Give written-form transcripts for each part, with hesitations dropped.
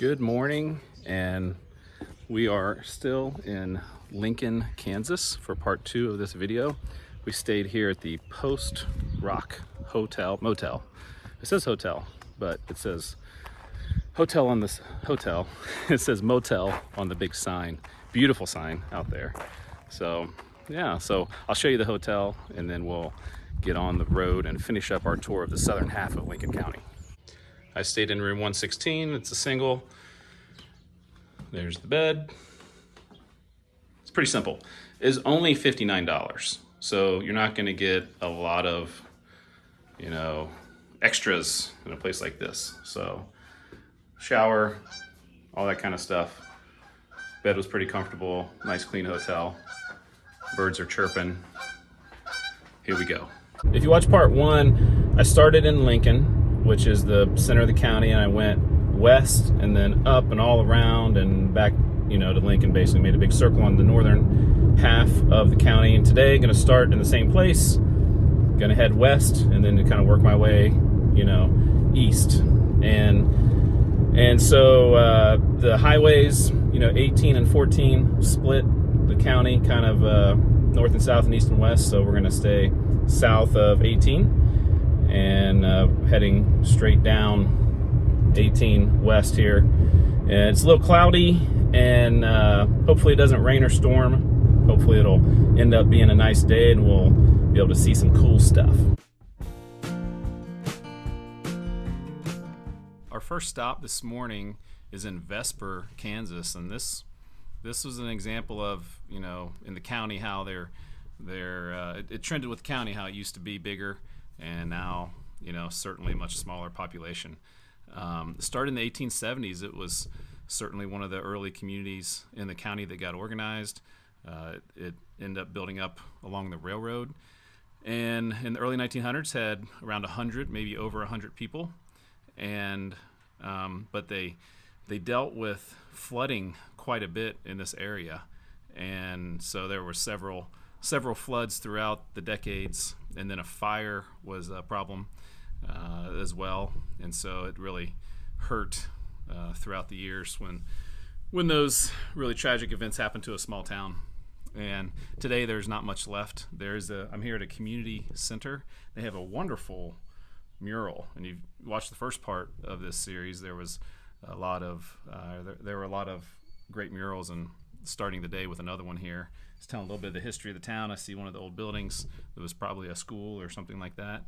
Good morning, and we are still in Lincoln, Kansas for part 2 of this video. We stayed here at the Post Rock Motel. It says hotel, but it says hotel on this hotel. It says motel on the big sign. Beautiful sign out there. So yeah, so I'll show you the hotel and then we'll get on the road and finish up our tour of the southern half of Lincoln County. I stayed in room 116. It's a single. There's the bed. It's pretty simple. It's only $59. So you're not going to get a lot of, extras in a place like this. So shower, all that kind of stuff. Bed was pretty comfortable. Nice clean hotel. Birds are chirping. Here we go. If you watch part 1, I started in Lincoln, which is the center of the county, and I went west and then up and all around and back, to Lincoln. Basically made a big circle on the northern half of the county. And today, going to start in the same place, going to head west and then to kind of work my way, east. And so the highways, 18 and 14 split the county kind of north and south and east and west. So we're going to stay south of 18 and heading straight down 18 west here. And it's a little cloudy, and hopefully it doesn't rain or storm. Hopefully it'll end up being a nice day and we'll be able to see some cool stuff. Our first stop this morning is in Vesper, Kansas, and this was an example of, in the county how it trended with the county, how it used to be bigger and now, certainly a much smaller population. Started in the 1870s, it was certainly one of the early communities in the county that got organized. It ended up building up along the railroad, and in the early 1900s had around 100, maybe over 100 people. And but they dealt with flooding quite a bit in this area, and so there were several floods throughout the decades, and then a fire was a problem as well. And so it really hurt throughout the years when those really tragic events happened to a small town. And today there's not much left. I'm here at a community center. They have a wonderful mural, and you've watched the first part of this series. There was a lot of there were a lot of great murals, and starting the day with another one here. It's telling a little bit of the history of the town. I see one of the old buildings. It was probably a school or something like that.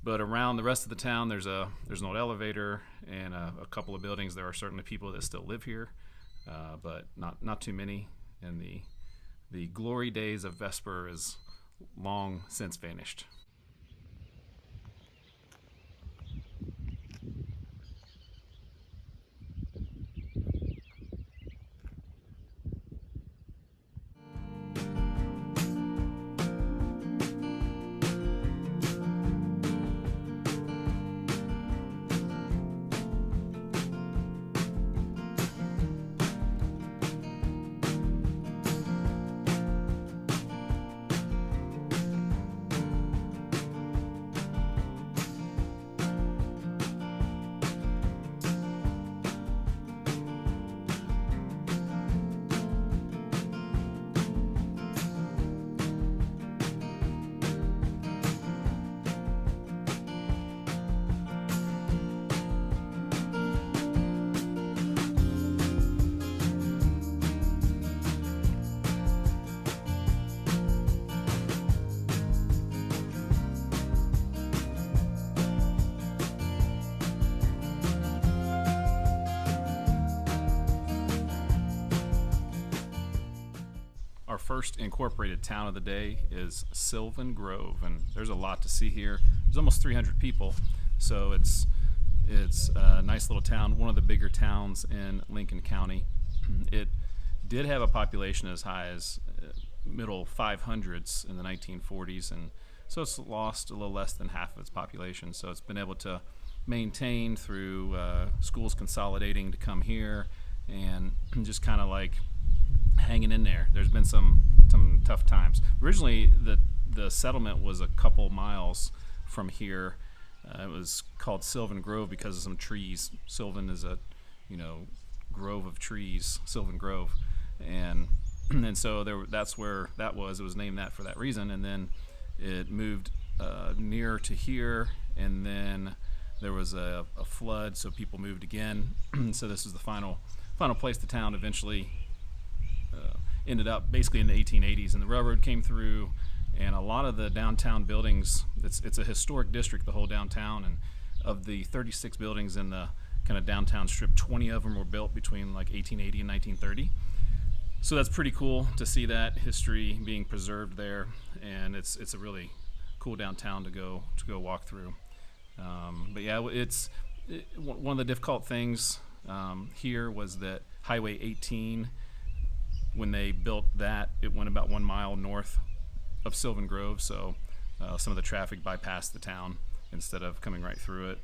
But around the rest of the town, there's an old elevator and a couple of buildings. There are certainly people that still live here, but not too many. And the glory days of Vesper is long since vanished. Our first incorporated town of the day is Sylvan Grove, and there's a lot to see here. There's almost 300 people, so it's a nice little town, one of the bigger towns in Lincoln County. It did have a population as high as middle 500s in the 1940s, and so it's lost a little less than half of its population. So it's been able to maintain through schools consolidating to come here, and just kind of like hanging in there. There's been some tough times. Originally, the settlement was a couple miles from here, It was called Sylvan Grove because of some trees. Sylvan is a, grove of trees, Sylvan Grove, and and so that's where that was. It was named that for that reason, and then it moved near to here, and then there was a flood, so people moved again. So this was the final place the town eventually ended up, basically in the 1880s, and the railroad came through, and a lot of the downtown buildings, it's a historic district, the whole downtown, and of the 36 buildings in the kind of downtown strip, 20 of them were built between like 1880 and 1930. So that's pretty cool to see that history being preserved there, and it's a really cool downtown to go walk through. But yeah, one of the difficult things here was that Highway 18, when they built that, it went about 1 mile north of Sylvan Grove, so some of the traffic bypassed the town instead of coming right through it,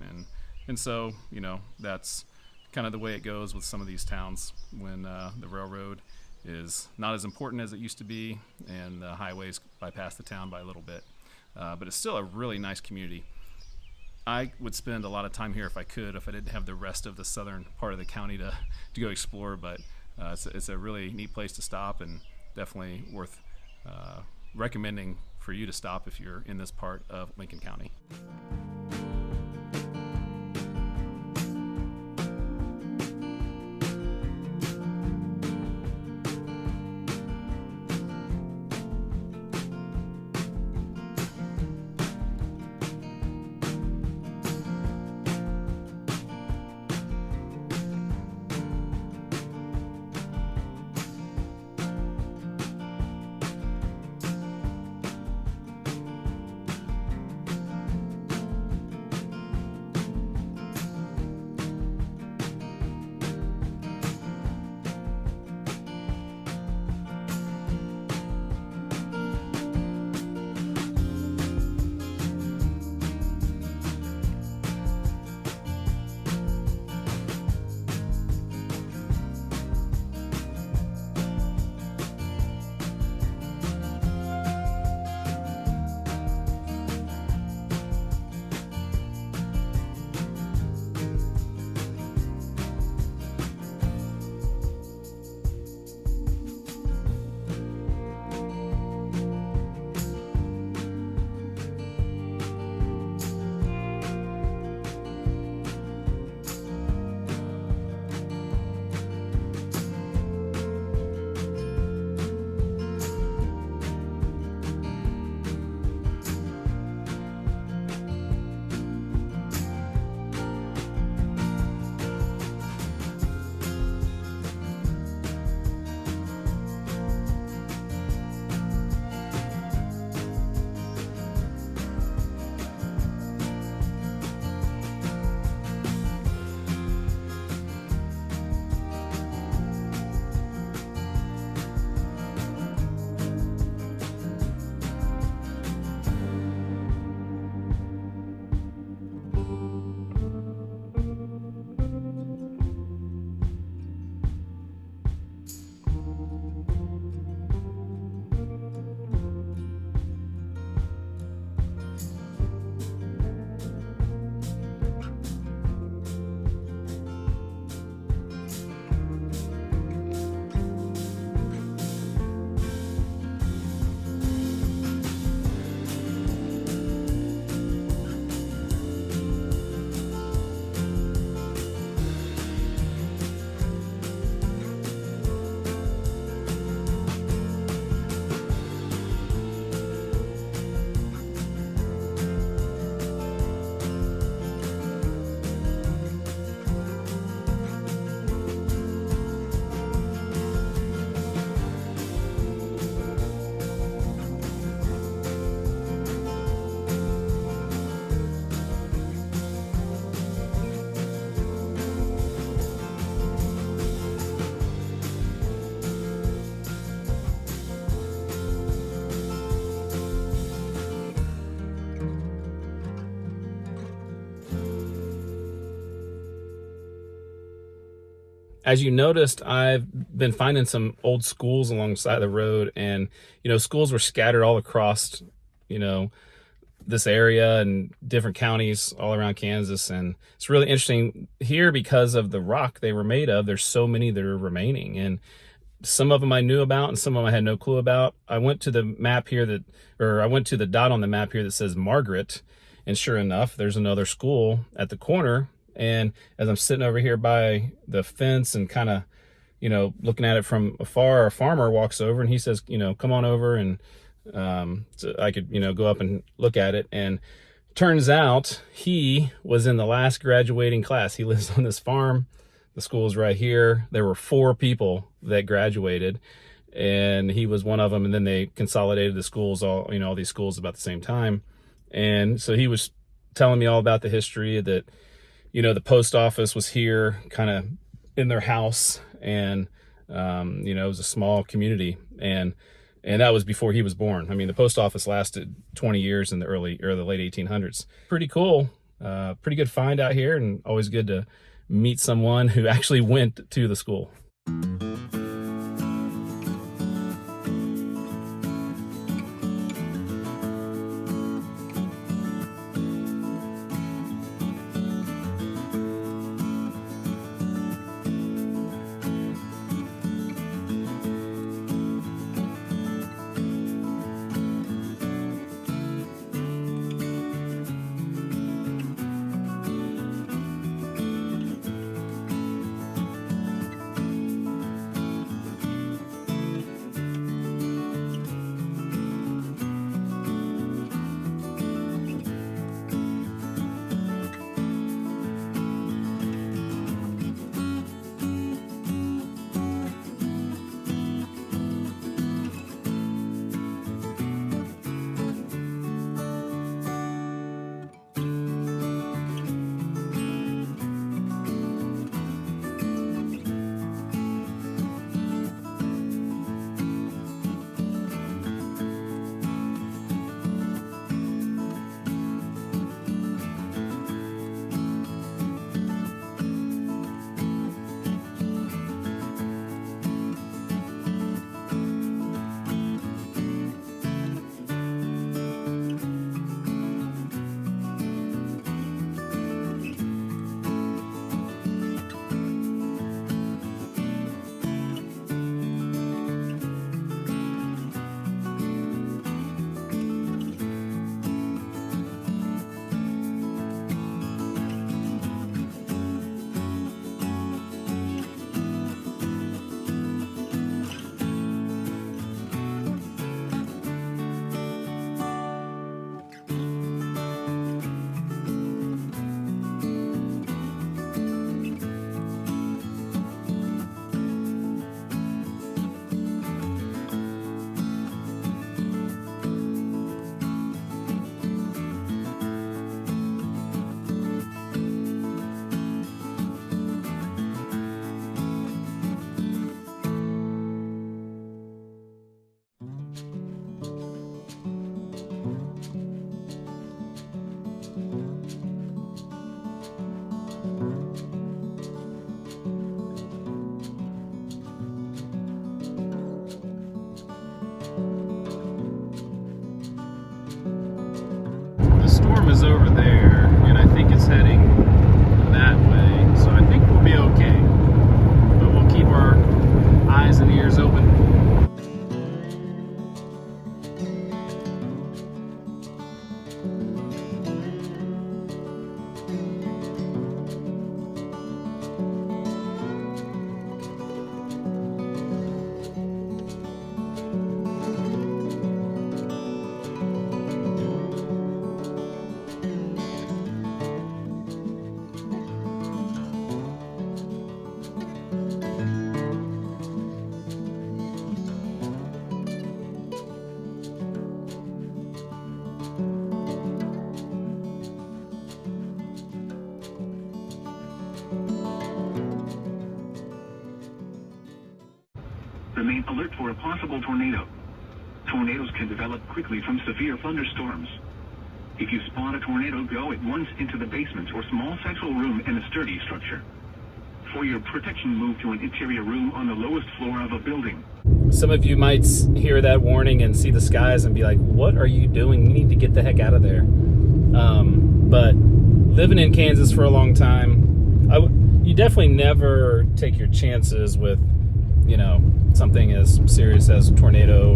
and so that's kind of the way it goes with some of these towns when the railroad is not as important as it used to be, and the highways bypass the town by a little bit. But it's still a really nice community. I would spend a lot of time here if I didn't have the rest of the southern part of the county to go explore, but it's a really neat place to stop, and definitely worth recommending for you to stop if you're in this part of Lincoln County. As you noticed, I've been finding some old schools alongside the road, and schools were scattered all across this area and different counties all around Kansas. And it's really interesting here because of the rock they were made of. There's so many that are remaining, and some of them I knew about and some of them I had no clue about. I went to the map here I went to the dot on the map here that says Margaret, and sure enough, there's another school at the corner. And as I'm sitting over here by the fence and kind of, looking at it from afar, a farmer walks over and he says, come on over, and so I could, go up and look at it. And turns out he was in the last graduating class. He lives on this farm. The school is right here. There were 4 people that graduated, and he was one of them. And then they consolidated the schools, all these schools about the same time. And so he was telling me all about the history that, the post office was here kind of in their house, and, it was a small community, and that was before he was born. I mean, the post office lasted 20 years in the early or the late 1800s. Pretty cool. Pretty good find out here, and always good to meet someone who actually went to the school. storm is over there, and I think it's heading that way, so I think we'll be okay. But we'll keep our eyes and ears open. Remain alert for a possible tornado. Tornadoes can develop quickly from severe thunderstorms. If you spot a tornado, go at once into the basement or small central room in a sturdy structure. For your protection, move to an interior room on the lowest floor of a building. Some of you might hear that warning and see the skies and be like, what are you doing? You need to get the heck out of there. But living in Kansas for a long time, you definitely never take your chances with, something as serious as a tornado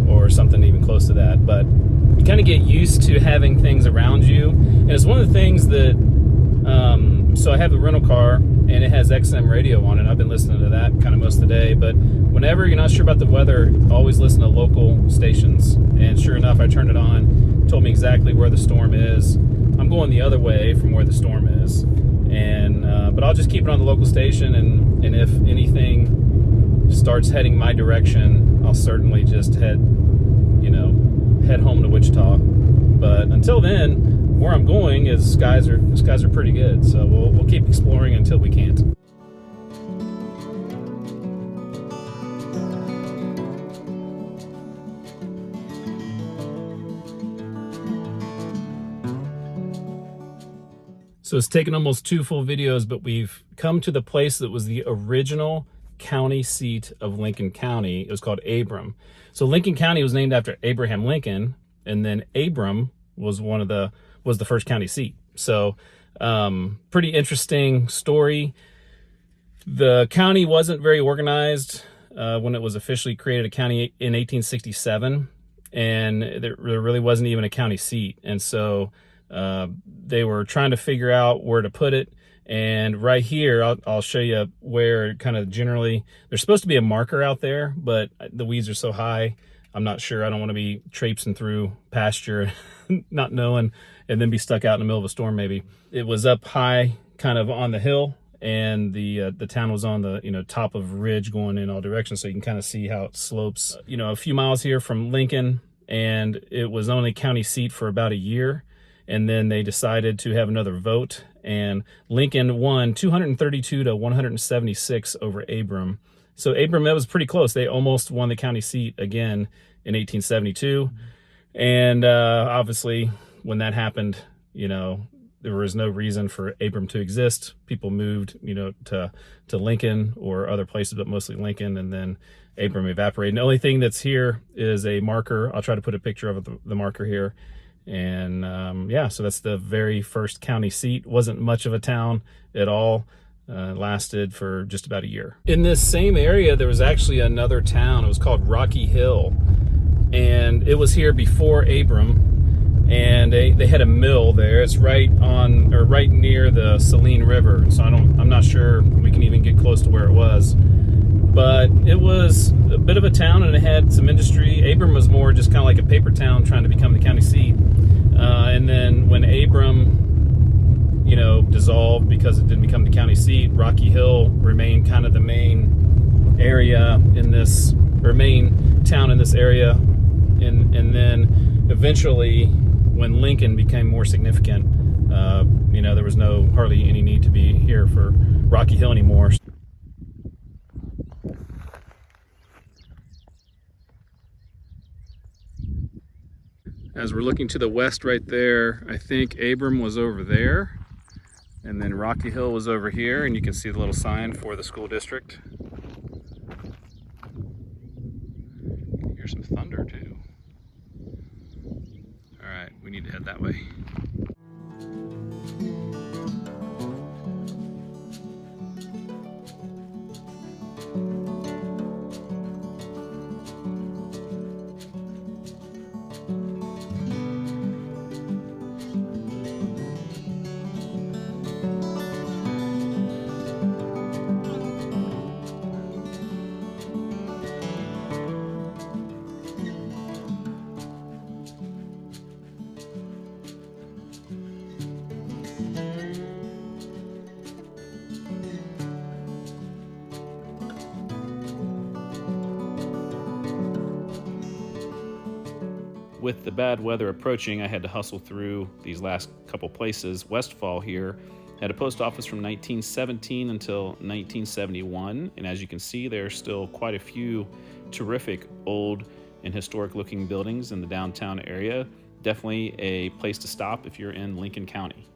or something even close to that. But you kind of get used to having things around you. And it's one of the things that, so I have a rental car and it has XM radio on it. I've been listening to that kind of most of the day. But whenever you're not sure about the weather, always listen to local stations. And sure enough, I turned it on, told me exactly where the storm is. I'm going the other way from where the storm is. And but I'll just keep it on the local station, and if anything starts heading my direction, I'll certainly just head home to Wichita. But until then, where I'm going is skies are pretty good, so we'll keep exploring until we can't. So it's taken almost 2 full videos, but we've come to the place that was the original county seat of Lincoln County. It was called Abram. So Lincoln County was named after Abraham Lincoln, and then Abram was the first county seat. So pretty interesting story. The county wasn't very organized when it was officially created a county in 1867, and there really wasn't even a county seat. And so they were trying to figure out where to put it. And right here, I'll show you where kind of generally, there's supposed to be a marker out there, but the weeds are so high, I'm not sure. I don't want to be traipsing through pasture, not knowing, and then be stuck out in the middle of a storm maybe. It was up high, kind of on the hill, and the town was on the top of a ridge going in all directions, so you can kind of see how it slopes. A few miles here from Lincoln, and it was only county seat for about a year. And then they decided to have another vote, and Lincoln won 232 to 176 over Abram. So Abram, that was pretty close. They almost won the county seat again in 1872. And obviously, when that happened, there was no reason for Abram to exist. People moved, to Lincoln or other places, but mostly Lincoln, and then Abram evaporated. And the only thing that's here is a marker. I'll try to put a picture of the marker here. And so that's the very first county seat. Wasn't much of a town at all. Lasted for just about a year. In this same area, there was actually another town. It was called Rocky Hill, and it was here before Abram. And they had a mill there. It's right near the Saline River. So I'm not sure we can even get close to where it was. But it was a bit of a town, and it had some industry. Abram was more just kind of like a paper town trying to become the county seat. And then when Abram, dissolved because it didn't become the county seat, Rocky Hill remained kind of the main area main town in this area. And then eventually, when Lincoln became more significant, there was hardly any need to be here for Rocky Hill anymore. As we're looking to the west right there, I think Abram was over there, and then Rocky Hill was over here, and you can see the little sign for the school district. Here's some thunder too. All right, we need to head that way. With the bad weather approaching, I had to hustle through these last couple places. Westfall here had a post office from 1917 until 1971, and as you can see, there are still quite a few terrific old and historic looking buildings in the downtown area. Definitely a place to stop if you're in Lincoln County.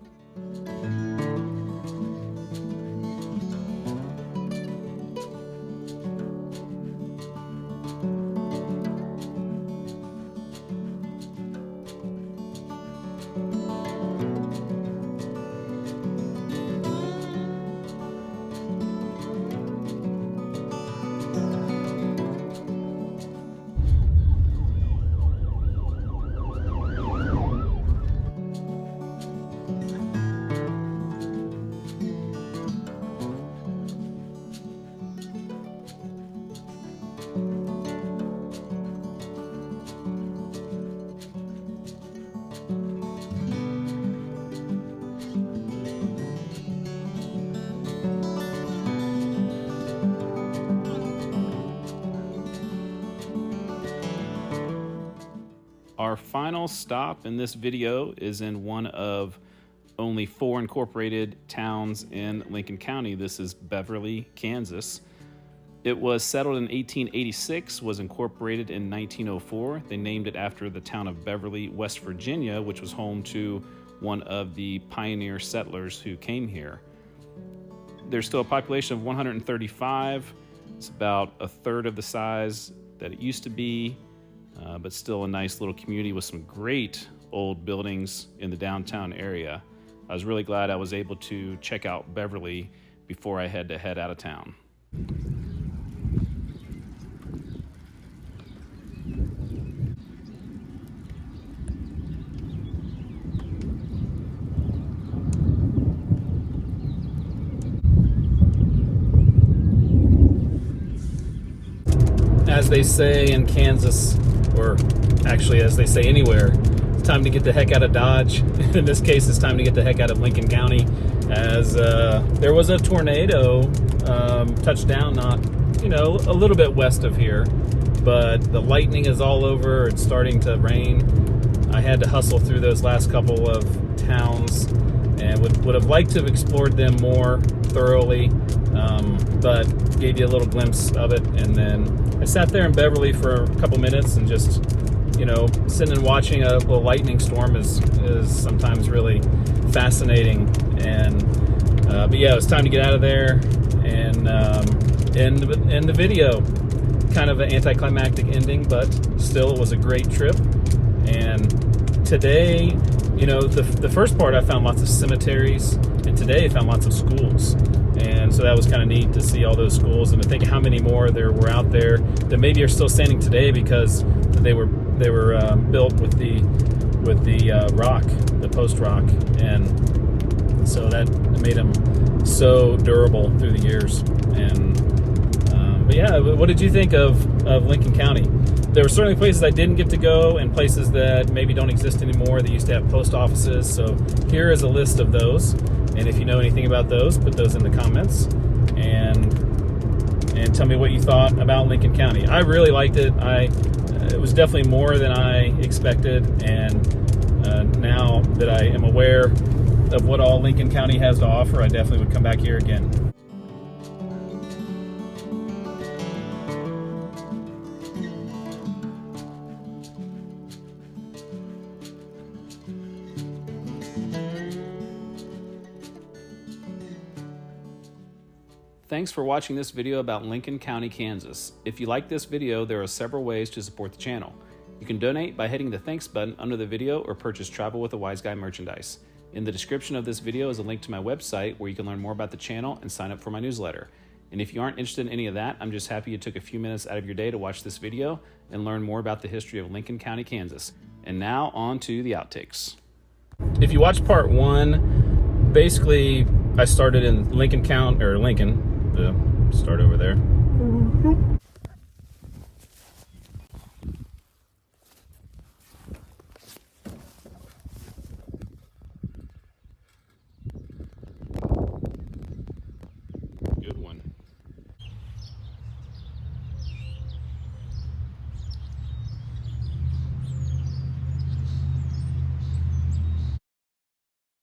Our final stop in this video is in one of only 4 incorporated towns in Lincoln County. This is Beverly, Kansas. It was settled in 1886, was incorporated in 1904. They named it after the town of Beverly, West Virginia, which was home to one of the pioneer settlers who came here. There's still a population of 135. It's about a third of the size that it used to be, but still a nice little community with some great old buildings in the downtown area. I was really glad I was able to check out Beverly before I had to head out of town. As they say in Kansas, or actually as they say anywhere, it's time to get the heck out of Dodge. In this case, it's time to get the heck out of Lincoln County, as there was a tornado touched down not, a little bit west of here, but the lightning is all over. It's starting to rain. I had to hustle through those last couple of towns and would have liked to have explored them more thoroughly, but gave you a little glimpse of it. And then I sat there in Beverly for a couple minutes and just, sitting and watching a little lightning storm is sometimes really fascinating. And but yeah, it was time to get out of there and end the video. Kind of an anticlimactic ending, but still it was a great trip. And today, the first part I found lots of cemeteries, and today I found lots of schools. And so that was kind of neat to see all those schools, and to think how many more there were out there that maybe are still standing today because they were built with the rock, the post rock, and so that made them so durable through the years. And but yeah, what did you think of Lincoln County? There were certainly places I didn't get to go, and places that maybe don't exist anymore that used to have post offices. So here is a list of those. And if you know anything about those, put those in the comments and tell me what you thought about Lincoln County. I really liked it. It was definitely more than I expected, and now that I am aware of what all Lincoln County has to offer, I definitely would come back here again. Thanks for watching this video about Lincoln County, Kansas. If you like this video, there are several ways to support the channel. You can donate by hitting the thanks button under the video or purchase Travel with a Wiseguy merchandise. In the description of this video is a link to my website where you can learn more about the channel and sign up for my newsletter. And if you aren't interested in any of that, I'm just happy you took a few minutes out of your day to watch this video and learn more about the history of Lincoln County, Kansas. And now on to the outtakes. If you watch part 1, basically I started in Lincoln County, or Lincoln. Start over there.